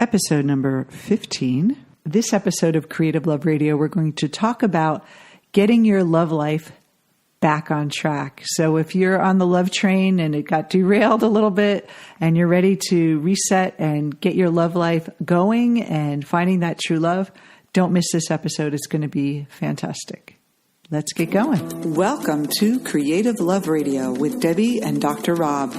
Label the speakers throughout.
Speaker 1: episode number 15. This episode of Creative Love Radio, we're going to talk about getting your love life back on track. So if you're on the love train and it got derailed a little bit and you're ready to reset and get your love life going and finding that true love, don't miss this episode. It's going to be fantastic. Let's get going. Welcome to Creative Love Radio with Debbie and Dr. Rob.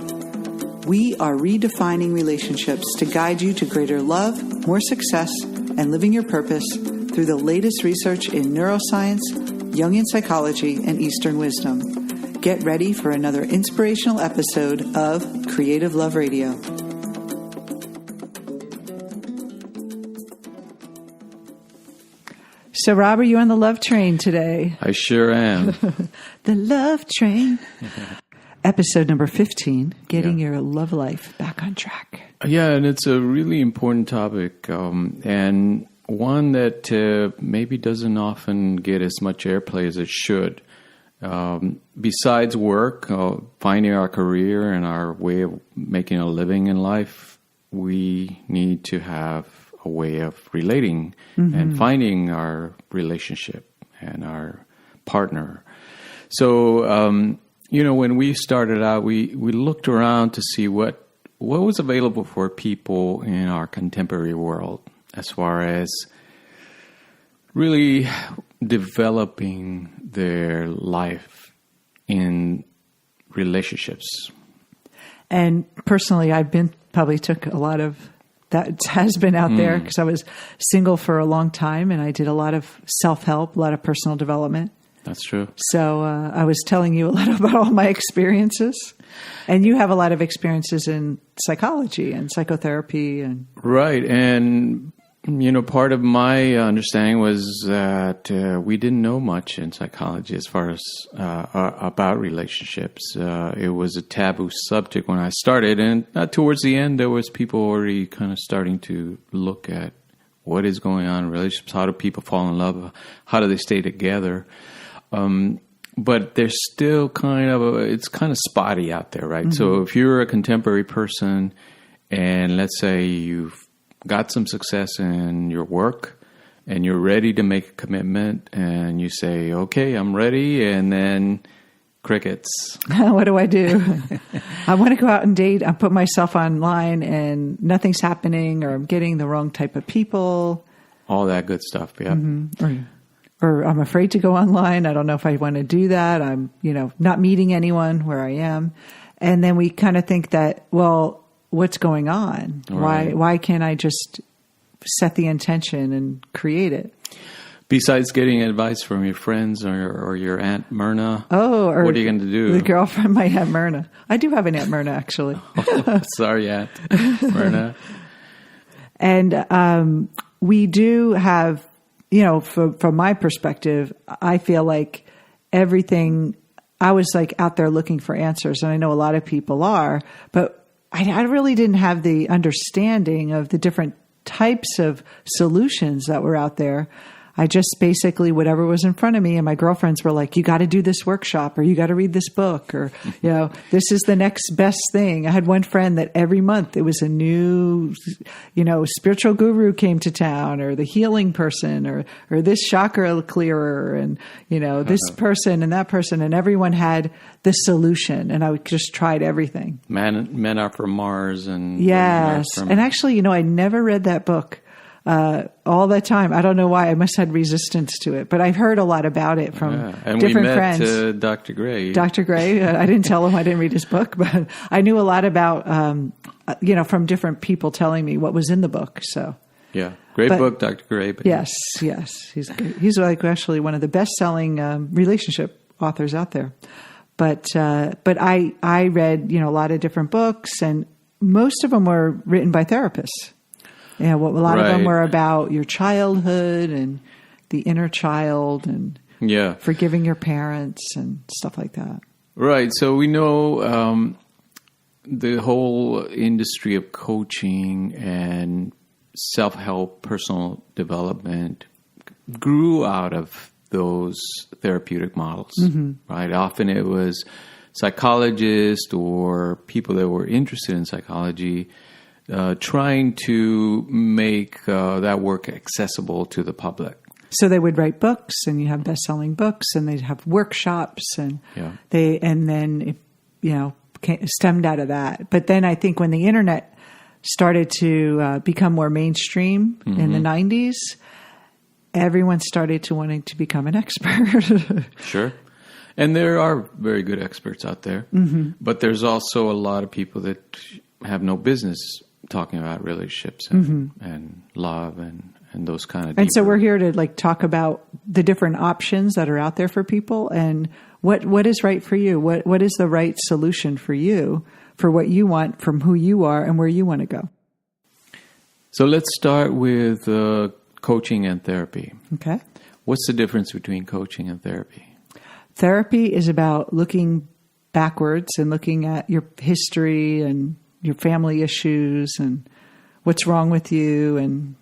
Speaker 1: We are redefining relationships to guide you to greater love, more success, and living your purpose through the latest research in neuroscience, Jungian psychology, and Eastern wisdom. Get ready for another inspirational episode of Creative Love Radio. So, Rob, are you on the love train today?
Speaker 2: I sure am.
Speaker 1: The love train. Episode number 15, getting your love life back on track.
Speaker 2: Yeah, and it's a really important topic, and one that maybe doesn't often get as much airplay as it should. Besides work, finding our career and our way of making a living in life, we need to have a way of relating and finding our relationship and our partner. So, when we started out, we looked around to see what was available for people in our contemporary world as far as really developing their life in relationships. And
Speaker 1: personally, probably took a lot of that has been out there because I was single for a long time and I did a lot of self-help, a lot of personal development.
Speaker 2: That's true.
Speaker 1: So I was telling you a lot about all my experiences. And you have a lot of experiences in psychology and psychotherapy.
Speaker 2: Right. And, part of my understanding was that we didn't know much in psychology as far as about relationships. It was a taboo subject when I started. And towards the end, there was people already kind of starting to look at what is going on in relationships. How do people fall in love? How do they stay together? But there's still it's kind of spotty out there, right? Mm-hmm. So if you're a contemporary person and let's say you've got some success in your work and you're ready to make a commitment and you say, okay, I'm ready. And then crickets.
Speaker 1: What do? I want to go out and date. I put myself online and nothing's happening or I'm getting the wrong type of people.
Speaker 2: All that good stuff. Yeah.
Speaker 1: Mm-hmm. Or I'm afraid to go online. I don't know if I want to do that. I'm, not meeting anyone where I am. And then we kind of think that, well, what's going on? Right. Why can't I just set the intention and create it?
Speaker 2: Besides getting advice from your friends or your Aunt Myrna, what are you going to do?
Speaker 1: The girlfriend, my Aunt Myrna. I do have an Aunt Myrna, actually.
Speaker 2: Sorry, Aunt Myrna.
Speaker 1: And we do have... from my perspective, I feel like everything, I was like out there looking for answers, and I know a lot of people are, but I really didn't have the understanding of the different types of solutions that were out there. I just basically, whatever was in front of me, and my girlfriends were like, you got to do this workshop, or you got to read this book, or, this is the next best thing. I had one friend that every month it was a new, spiritual guru came to town, or the healing person, or this chakra clearer, and, this person and that person, and everyone had the solution, and I just tried everything.
Speaker 2: Men are from Mars. And
Speaker 1: yes. And actually, I never read that book. All the time. I don't know why. I must have had resistance to it. But I've heard a lot about it from different friends. And we met
Speaker 2: Dr. Gray.
Speaker 1: Dr. Gray. I didn't tell him I didn't read his book, but I knew a lot about, from different people telling me what was in the book. So
Speaker 2: yeah, great book, Dr. Gray. But
Speaker 1: yes. He's like actually one of the best-selling relationship authors out there. But I read, a lot of different books, and most of them were written by therapists. Yeah, a lot of them were about your childhood and the inner child and forgiving your parents and stuff like that.
Speaker 2: Right. So we know the whole industry of coaching and self-help, personal development grew out of those therapeutic models, right? Often it was psychologists or people that were interested in psychology trying to make that work accessible to the public.
Speaker 1: So they would write books, and you have best-selling books, and they'd have workshops, and then it stemmed out of that. But then I think when the internet started to become more mainstream in the 90s, everyone started to wanting to become an expert.
Speaker 2: Sure. And there are very good experts out there, but there's also a lot of people that have no business talking about relationships and love and those kind of.
Speaker 1: And so we're here to talk about the different options that are out there for people and what is right for you. What is the right solution for you, for what you want, from who you are and where you want to go.
Speaker 2: So let's start with coaching and therapy.
Speaker 1: Okay.
Speaker 2: What's the difference between coaching and therapy?
Speaker 1: Therapy is about looking backwards and looking at your history and your family issues and what's wrong with you and,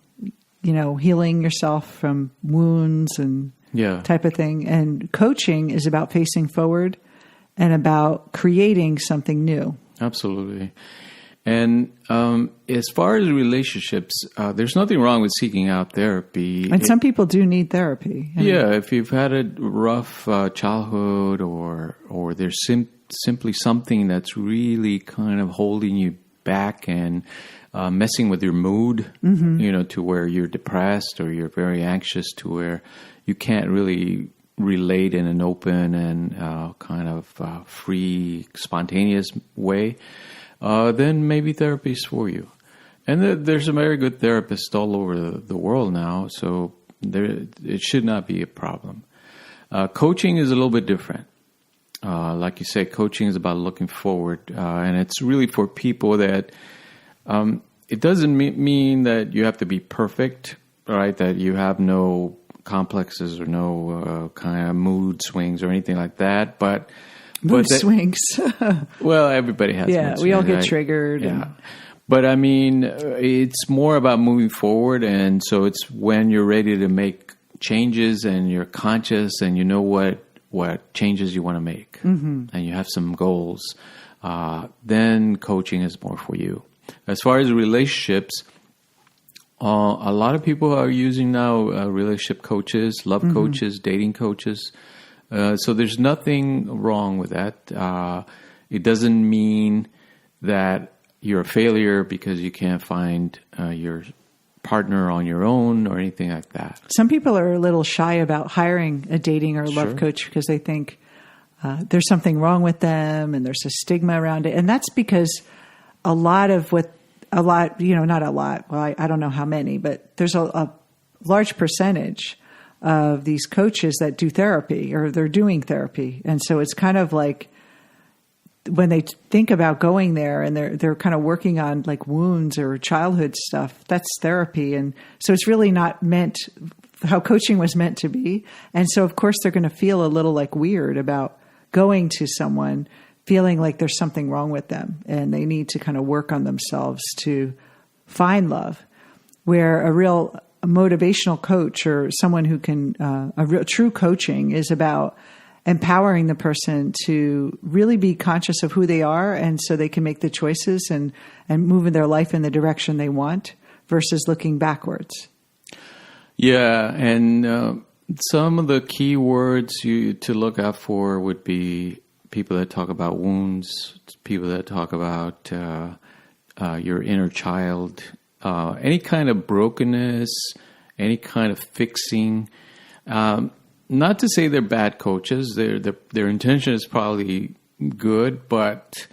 Speaker 1: healing yourself from wounds and type of thing. And coaching is about facing forward and about creating something new.
Speaker 2: Absolutely. And as far as relationships, there's nothing wrong with seeking out therapy.
Speaker 1: And some people do need therapy.
Speaker 2: If you've had a rough childhood or there's simply something that's really kind of holding you back and messing with your mood, to where you're depressed or you're very anxious to where you can't really relate in an open and kind of free, spontaneous way, then maybe therapy is for you. And there's a very good therapist all over the world now, so it should not be a problem. Coaching is a little bit different. Like you say, coaching is about looking forward, and it's really for people that it doesn't mean that you have to be perfect, right? That you have no complexes or no kind of mood swings or anything like that, but
Speaker 1: mood swings.
Speaker 2: Well, everybody has.
Speaker 1: Yeah,
Speaker 2: mood swings,
Speaker 1: we all get
Speaker 2: right?
Speaker 1: triggered.
Speaker 2: Yeah, but I mean, it's more about moving forward, and so it's when you're ready to make changes and you're conscious and you know what changes you want to make, and you have some goals. Then coaching is more for you. As far as relationships, a lot of people are using now relationship coaches, love coaches, dating coaches. So there's nothing wrong with that. It doesn't mean that you're a failure because you can't find your partner on your own or anything like that. Some
Speaker 1: people are a little shy about hiring a dating or love coach because they think there's something wrong with them and there's a stigma around it. And that's because not a lot. Well, I don't know how many, but there's a large percentage of these coaches that do therapy or they're doing therapy. And so it's kind of like when they think about going there and they're kind of working on wounds or childhood stuff, that's therapy. And so it's really not meant how coaching was meant to be. And so of course they're going to feel a little weird about going to someone feeling like there's something wrong with them and they need to kind of work on themselves to find love, where a real motivational coach or someone who can, a real true coaching is about empowering the person to really be conscious of who they are and so they can make the choices and move in their life in the direction they want versus looking backwards.
Speaker 2: Yeah, and some of the key words to look out for would be people that talk about wounds, people that talk about your inner child, any kind of brokenness, any kind of fixing. Not to say they're bad coaches. Their intention is probably good, but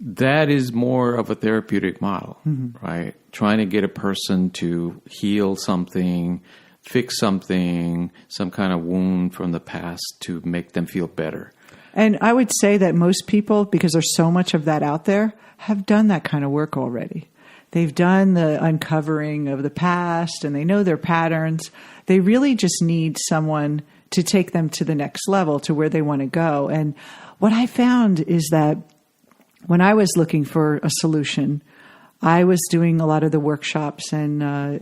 Speaker 2: that is more of a therapeutic model, right? Trying to get a person to heal something, fix something, some kind of wound from the past to make them feel better.
Speaker 1: And I would say that most people, because there's so much of that out there, have done that kind of work already. They've done the uncovering of the past and they know their patterns. They really just need someone to take them to the next level, to where they want to go. And what I found is that when I was looking for a solution, I was doing a lot of the workshops and I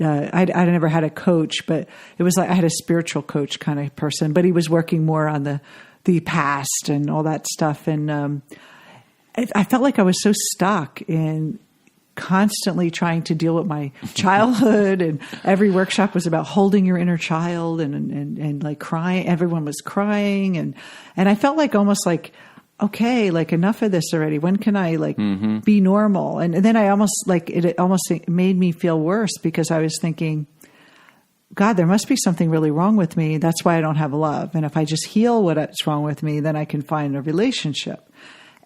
Speaker 1: never had a coach, but it was like I had a spiritual coach kind of person, but he was working more on the past and all that stuff. And I felt like I was so stuck in constantly trying to deal with my childhood, and every workshop was about holding your inner child and like crying. Everyone was crying. And I felt like almost like, okay, like enough of this already. When can I like be normal? And then I almost like, it almost made me feel worse because I was thinking, God, there must be something really wrong with me. That's why I don't have love. And if I just heal what's wrong with me, then I can find a relationship.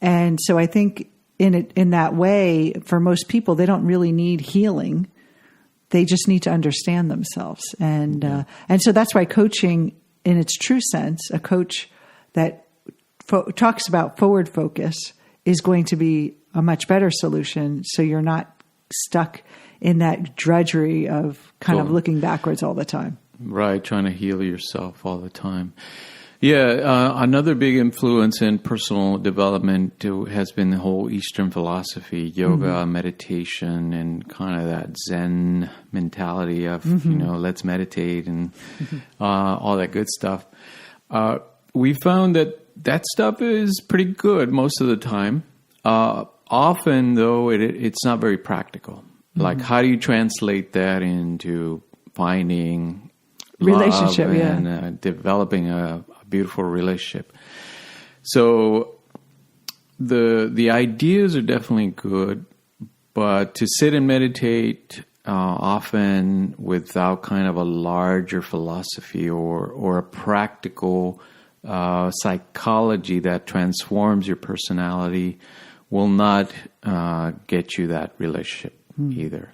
Speaker 1: And so I think in that way, for most people, they don't really need healing. They just need to understand themselves. And so that's why coaching, in its true sense, a coach that talks about forward focus is going to be a much better solution. So you're not stuck in that drudgery of kind of looking backwards all the time.
Speaker 2: Right, trying to heal yourself all the time. Yeah, another big influence in personal development has been the whole Eastern philosophy, yoga, meditation, and kind of that Zen mentality of, let's meditate and all that good stuff. We found that stuff is pretty good most of the time. Often, though, it's not very practical. Like, how do you translate that into finding
Speaker 1: relationship,
Speaker 2: love and developing a beautiful relationship? So the ideas are definitely good, but to sit and meditate often without kind of a larger philosophy or a practical psychology that transforms your personality will not get you that relationship either.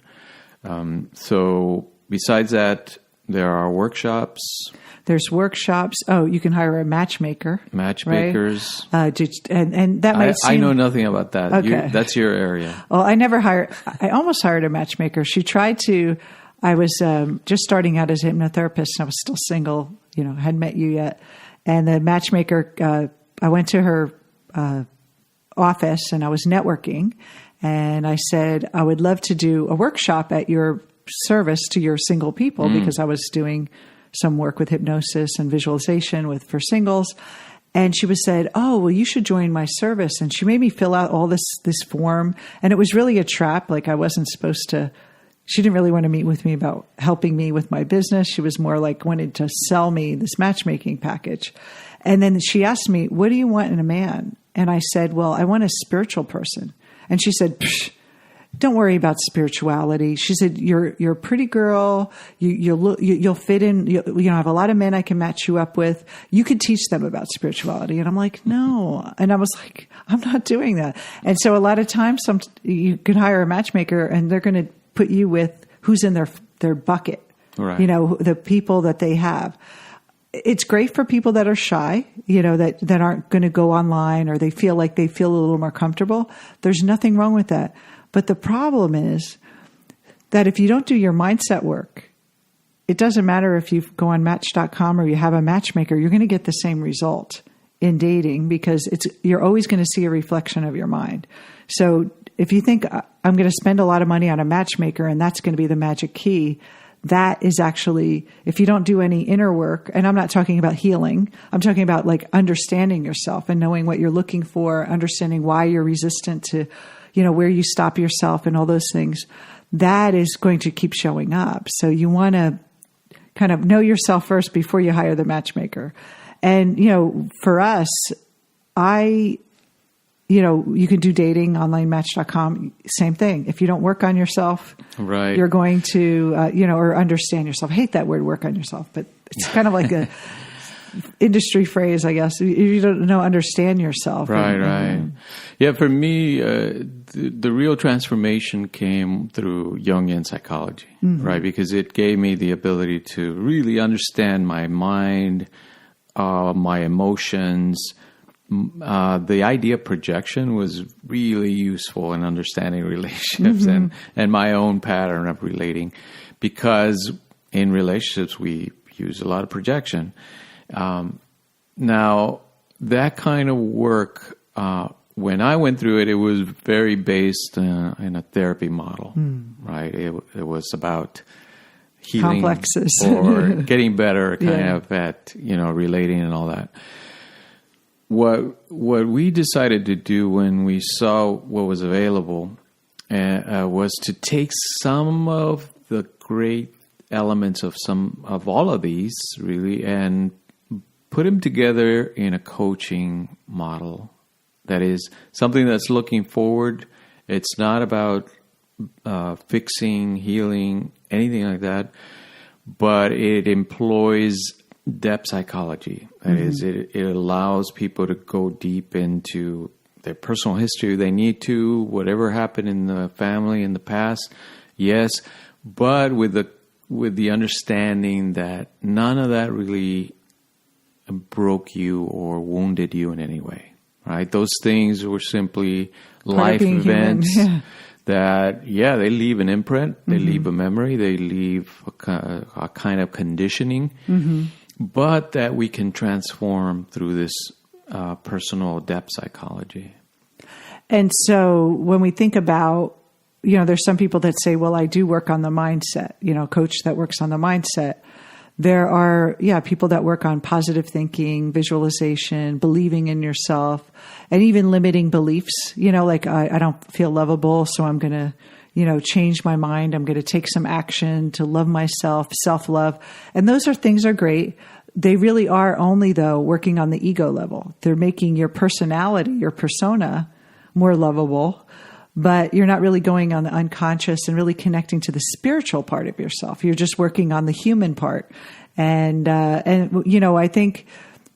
Speaker 2: So besides that, there are workshops.
Speaker 1: There's workshops. Oh, you can hire a matchmaker.
Speaker 2: Matchmakers.
Speaker 1: Right? And that might seem...
Speaker 2: I know nothing about that.
Speaker 1: Okay.
Speaker 2: That's your area.
Speaker 1: Well, I almost hired a matchmaker. She tried to... I was just starting out as a hypnotherapist. And I was still single, hadn't met you yet. And the matchmaker, I went to her office and I was networking. And I said, I would love to do a workshop at your service to your single people because I was doing some work with hypnosis and visualization for singles. And she said, oh, well, you should join my service. And she made me fill out all this form. And it was really a trap. Like I wasn't supposed to, she didn't really want to meet with me about helping me with my business. She was more like wanted to sell me this matchmaking package. And then she asked me, what do you want in a man? And I said, well, I want a spiritual person. And she said, don't worry about spirituality. She said, you're a pretty girl. You'll fit in. I have a lot of men I can match you up with. You could teach them about spirituality. And I'm like, no. And I was like, I'm not doing that. And so a lot of times you can hire a matchmaker and they're going to put you with who's in their bucket,
Speaker 2: right.
Speaker 1: The people that they have. It's great for people that are shy, that aren't going to go online or they feel a little more comfortable. There's nothing wrong with that. But the problem is that if you don't do your mindset work, it doesn't matter if you go on Match.com or you have a matchmaker, you're going to get the same result in dating because you're always going to see a reflection of your mind. So if you think I'm going to spend a lot of money on a matchmaker and that's going to be the magic key, that is actually, if you don't do any inner work, and I'm not talking about healing, I'm talking about like understanding yourself and knowing what you're looking for, understanding why you're resistant to, where you stop yourself and all those things, that is going to keep showing up. So you want to kind of know yourself first before you hire the matchmaker. And, for us, you can do dating, onlinematch.com, same thing. If you don't work on yourself,
Speaker 2: right,
Speaker 1: you're going to, or understand yourself. I hate that word, work on yourself, but it's kind of like a industry phrase, I guess. You don't understand yourself.
Speaker 2: Right. Yeah, for me, the real transformation came through Jungian psychology, right? Because it gave me the ability to really understand my mind, my emotions. The idea of projection was really useful in understanding relationships and my own pattern of relating, because in relationships we use a lot of projection. Now, that kind of work, when I went through it, it was very based in a therapy model, right? It was about healing
Speaker 1: complexes
Speaker 2: or getting better kind of at, relating and all that. what we decided to do when we saw what was available was to take some of the great elements of all of these, really, and put them together in a coaching model. That is something that's looking forward. It's not about fixing, healing, anything like that, but it employs depth psychology. That is, it allows people to go deep into their personal history. They need to, whatever happened in the family in the past, yes, but with the understanding that none of that really broke you or wounded you in any way, right? Those things were simply life events that, they leave an imprint, they leave a memory, they leave a kind of conditioning, but that we can transform through this personal depth psychology.
Speaker 1: And so when we think about, there's some people that say, well, I do work on the mindset, coach that works on the mindset. There are, people that work on positive thinking, visualization, believing in yourself, and even limiting beliefs, like I don't feel lovable, so I'm going to, change my mind. I'm going to take some action to love myself, self-love. And those things are great. They really are only, though, working on the ego level. They're making your personality, your persona more lovable, but you're not really going on the unconscious and really connecting to the spiritual part of yourself. You're just working on the human part. And I think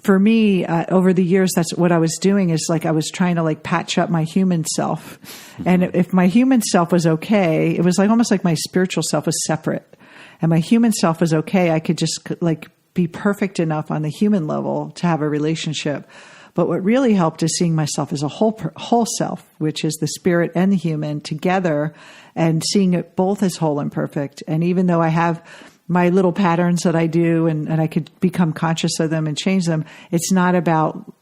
Speaker 1: for me, over the years, that's what I was doing is like I was trying to like patch up my human self. And if my human self was okay, it was like almost like my spiritual self was separate. And my human self was okay. I could just like be perfect enough on the human level to have a relationship. But what really helped is seeing myself as a whole self, which is the spirit and the human together, and seeing it both as whole and perfect. And even though I have my little patterns that I do and I could become conscious of them and change them, it's not about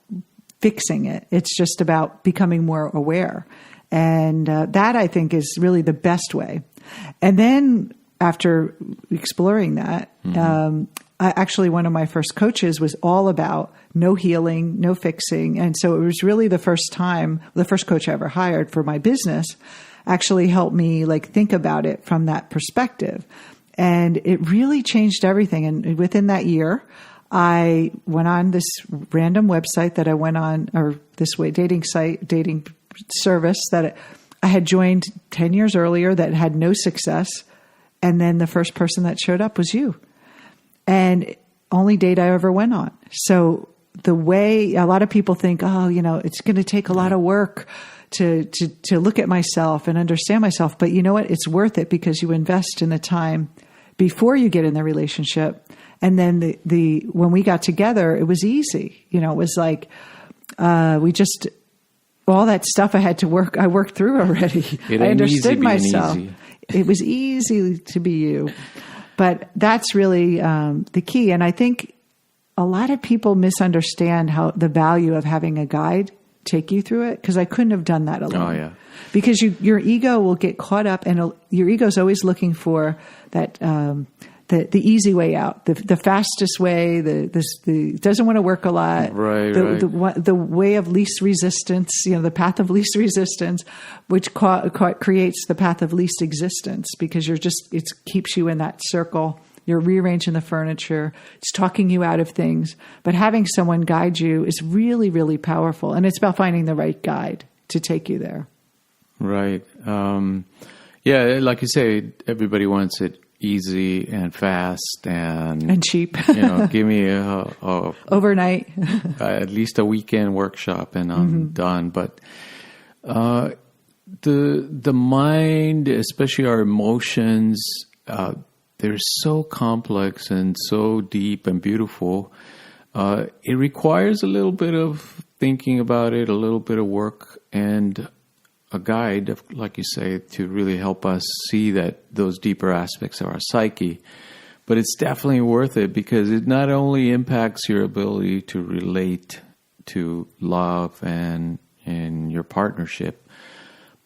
Speaker 1: fixing it. It's just about becoming more aware. And that, I think, is really the best way. And then after exploring that, actually one of my first coaches was all about no healing, no fixing. And so it was really the first coach I ever hired for my business actually helped me like think about it from that perspective. And it really changed everything. And within that year, I went on this random website that I went on, or this way dating service that I had joined 10 years earlier that had no success. And then the first person that showed up was you. And only date I ever went on. So the way a lot of people think, it's going to take a lot of work to look at myself and understand myself. But you know what? It's worth it because you invest in the time before you get in the relationship. And then when we got together, it was easy. It was like, all that stuff I worked through already. I understood myself. It was easy to be you. But that's really the key. And I think a lot of people misunderstand the value of having a guide take you through it, because I couldn't have done that alone. Oh, yeah. Because your ego will get caught up, and your ego is always looking for that the easy way out, the fastest way, the doesn't want to work a lot, the way of least resistance, the path of least resistance, which creates the path of least existence, because it keeps you in that circle. You're rearranging the furniture. It's talking you out of things. But having someone guide you is really, really powerful. And it's about finding the right guide to take you there. Right.
Speaker 2: Like you say, everybody wants it easy and fast and
Speaker 1: cheap.
Speaker 2: Give me a
Speaker 1: overnight,
Speaker 2: at least a weekend workshop, and I'm done. But the mind, especially our emotions, they're so complex and so deep and beautiful. It requires a little bit of thinking about it, a little bit of work, and a guide, like you say, to really help us see those deeper aspects of our psyche. But it's definitely worth it, because it not only impacts your ability to relate to love and your partnership,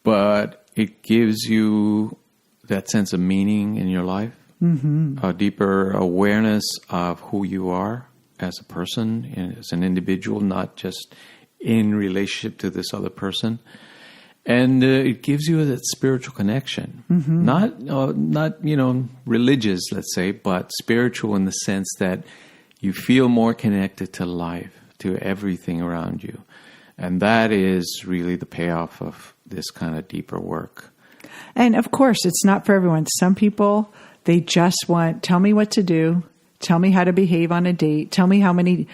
Speaker 2: but it gives you that sense of meaning in your life. A deeper awareness of who you are as a person and as an individual, not just in relationship to this other person. And it gives you that spiritual connection, not religious, let's say, but spiritual in the sense that you feel more connected to life, to everything around you. And that is really the payoff of this kind of deeper work.
Speaker 1: And of course, it's not for everyone. Some people, they just want, tell me what to do, tell me how to behave on a date, tell me how many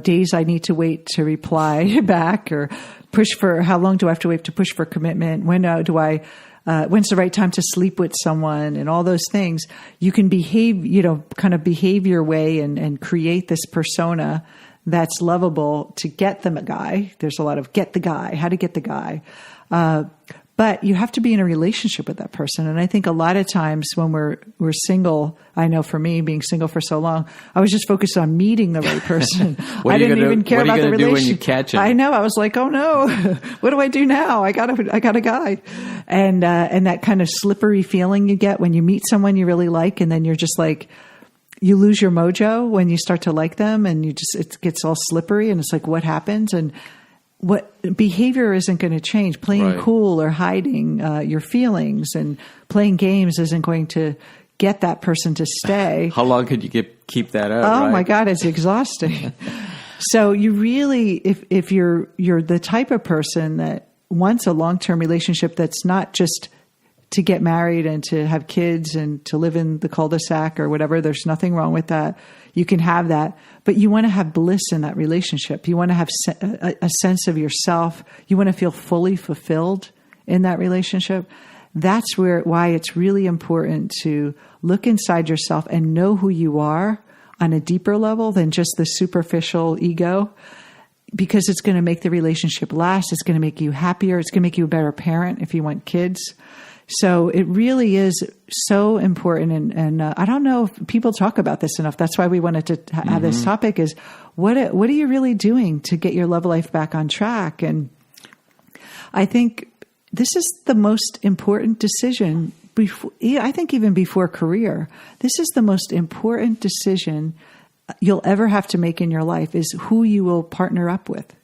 Speaker 1: days I need to wait to reply back, or how long do I have to wait to push for commitment? When's the right time to sleep with someone, and all those things. You can behave, kind of behave your way and create this persona that's lovable to get them a guy. There's a lot of get the guy, how to get the guy. But you have to be in a relationship with that person. And I think a lot of times when we're single, I know for me, being single for so long, I was just focused on meeting the right person. I didn't even care about the relationship. What are you going to do when you catch him? I know. I was like, oh no, what do I do now? I got a guy. And that kind of slippery feeling you get when you meet someone you really like, and then you're just like, you lose your mojo when you start to like them, and it gets all slippery, and it's like, what happens? And what behavior isn't going to change. Playing cool or hiding your feelings and playing games isn't going to get that person to stay.
Speaker 2: How long could you keep that up?
Speaker 1: Oh my God, it's exhausting. So you really, if you're the type of person that wants a long-term relationship that's not just to get married and to have kids and to live in the cul-de-sac or whatever, there's nothing wrong with that. You can have that, but you want to have bliss in that relationship. You want to have a sense of yourself. You want to feel fully fulfilled in that relationship. That's why it's really important to look inside yourself and know who you are on a deeper level than just the superficial ego, because it's going to make the relationship last. It's going to make you happier. It's going to make you a better parent if you want kids. So it really is so important. And I don't know if people talk about this enough. That's why we wanted to have this topic is what are you really doing to get your love life back on track? And I think this is the most important decision I think even before career. This is the most important decision you'll ever have to make in your life, is who you will partner up with.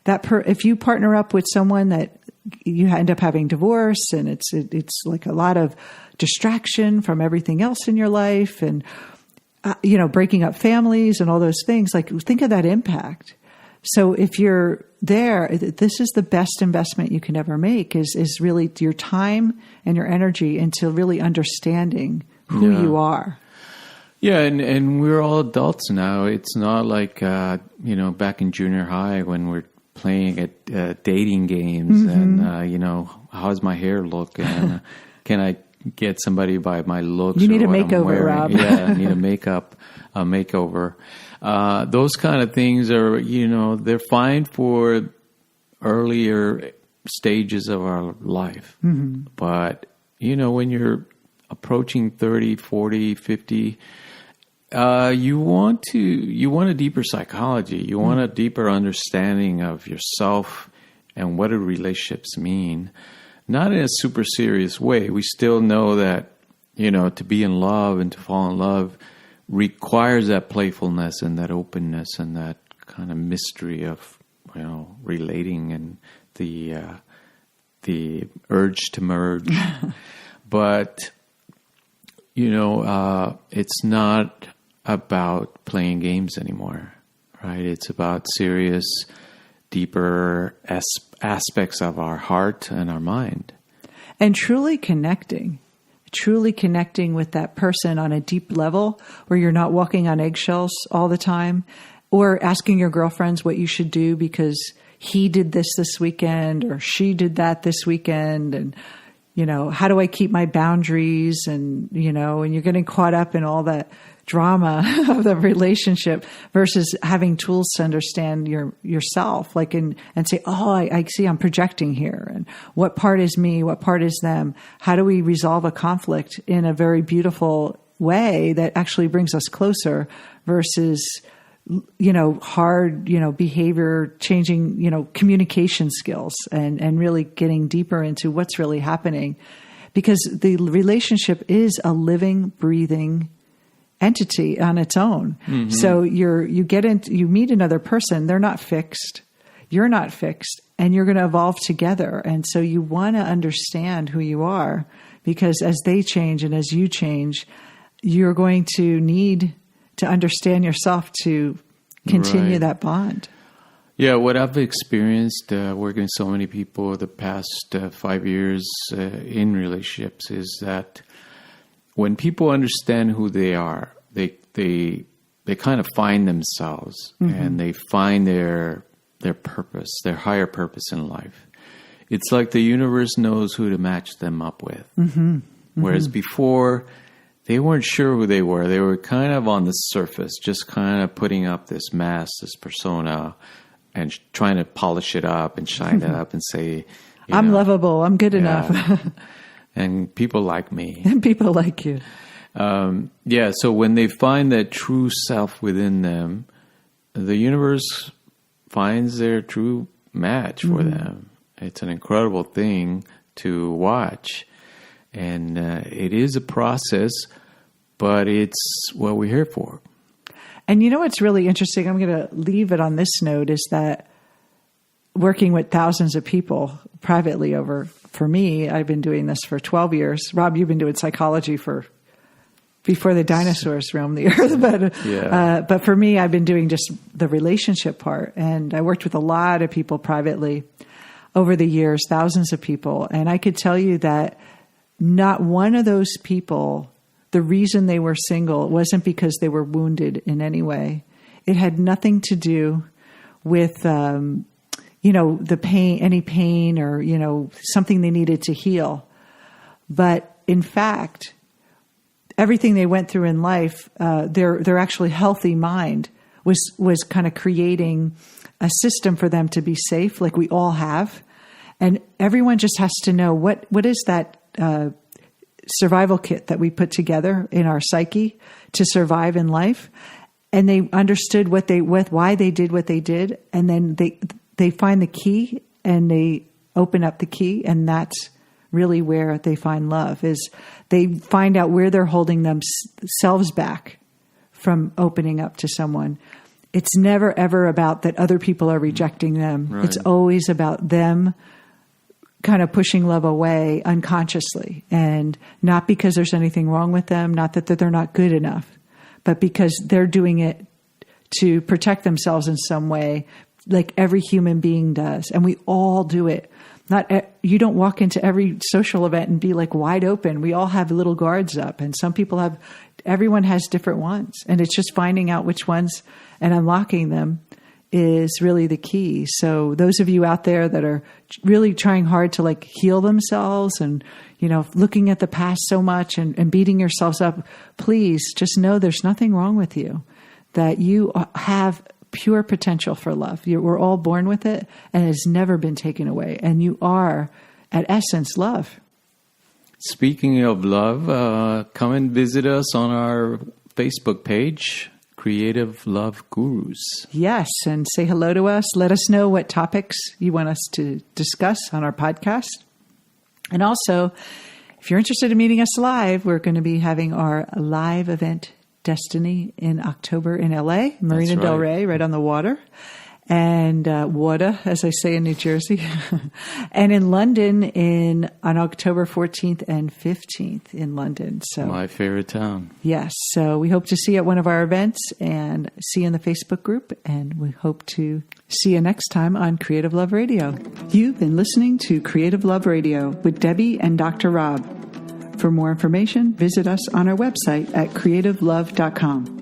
Speaker 1: If you partner up with someone that you end up having divorce, and it's like a lot of distraction from everything else in your life, and breaking up families and all those things. Like, think of that impact. So if you're there, this is the best investment you can ever make. Is really your time and your energy into really understanding who you are.
Speaker 2: Yeah, and we're all adults now. It's not like back in junior high when we're playing at dating games and how's my hair look, and can I get somebody by my looks?
Speaker 1: You need a makeover, Rob.
Speaker 2: Yeah, I need a makeover. Those kind of things are, they're fine for earlier stages of our life. But when you're approaching 30, 40, 50, you want a deeper psychology. You want a deeper understanding of yourself and what do relationships mean. Not in a super serious way. We still know that, to be in love and to fall in love requires that playfulness and that openness and that kind of mystery of, relating and the urge to merge. But, it's not about playing games anymore, right? It's about serious, deeper aspects of our heart and our mind.
Speaker 1: And truly connecting with that person on a deep level where you're not walking on eggshells all the time, or asking your girlfriends what you should do because he did this weekend or she did that this weekend. And, how do I keep my boundaries? And, and you're getting caught up in all that drama of the relationship versus having tools to understand yourself, and say, oh, I see I'm projecting here. And what part is me? What part is them? How do we resolve a conflict in a very beautiful way that actually brings us closer versus, hard, behavior changing, communication skills and really getting deeper into what's really happening, because the relationship is a living, breathing entity on its own. Mm-hmm. So you meet another person. They're not fixed. You're not fixed, and you're going to evolve together. And so you want to understand who you are, because as they change and as you change, you're going to need to understand yourself to continue that bond.
Speaker 2: Yeah, what I've experienced working with so many people the past 5 years in relationships is that when people understand who they are, they kind of find themselves, mm-hmm. and they find their purpose, their higher purpose in life. It's like the universe knows who to match them up with. Mm-hmm. Mm-hmm. Whereas before, they weren't sure who they were. They were kind of on the surface, just kind of putting up this mask, this persona, and trying to polish it up and shine it up and say,
Speaker 1: I'm lovable, I'm good enough.
Speaker 2: And people like me.
Speaker 1: And people like you.
Speaker 2: So when they find that true self within them, the universe finds their true match for them. It's an incredible thing to watch. And it is a process, but it's what we're here for.
Speaker 1: And you know what's really interesting? I'm going to leave it on this note, is that working with thousands of people privately for me, I've been doing this for 12 years. Rob, you've been doing psychology before the dinosaurs roamed the earth. But for me, I've been doing just the relationship part. And I worked with a lot of people privately over the years, thousands of people. And I could tell you that not one of those people, the reason they were single wasn't because they were wounded in any way. It had nothing to do with, the pain, any pain, or, something they needed to heal. But in fact, everything they went through in life, their actually healthy mind was kind of creating a system for them to be safe, like we all have. And everyone just has to know what is that survival kit that we put together in our psyche to survive in life. And they understood why they did what they did, and then they find the key and they open up the key, and that's really where they find love. Is they find out where they're holding themselves back from opening up to someone. It's never ever about that other people are rejecting them. Right. It's always about them kind of pushing love away unconsciously, and not because there's anything wrong with them, not that they're not good enough, but because they're doing it to protect themselves in some way, like every human being does. And we all do it. You don't walk into every social event and be like wide open. We all have little guards up, and everyone has different ones. And it's just finding out which ones and unlocking them is really the key. So those of you out there that are really trying hard to heal themselves and, looking at the past so much and beating yourselves up, please just know there's nothing wrong with you, that you have pure potential for love. We're all born with it, and it has never been taken away. And you are, at essence, love.
Speaker 2: Speaking of love, come and visit us on our Facebook page, Creative Love Gurus.
Speaker 1: Yes, and say hello to us. Let us know what topics you want us to discuss on our podcast. And also, if you're interested in meeting us live, we're going to be having our live event, Destiny, in October in LA, Marina Del Rey, right on the water. And water, as I say in New Jersey. And in London on October 14th and 15th in London. So
Speaker 2: my favorite town.
Speaker 1: Yes. So we hope to see you at one of our events and see you in the Facebook group. And we hope to see you next time on Creative Love Radio. You've been listening to Creative Love Radio with Debbie and Dr. Rob. For more information, visit us on our website at creativelove.com.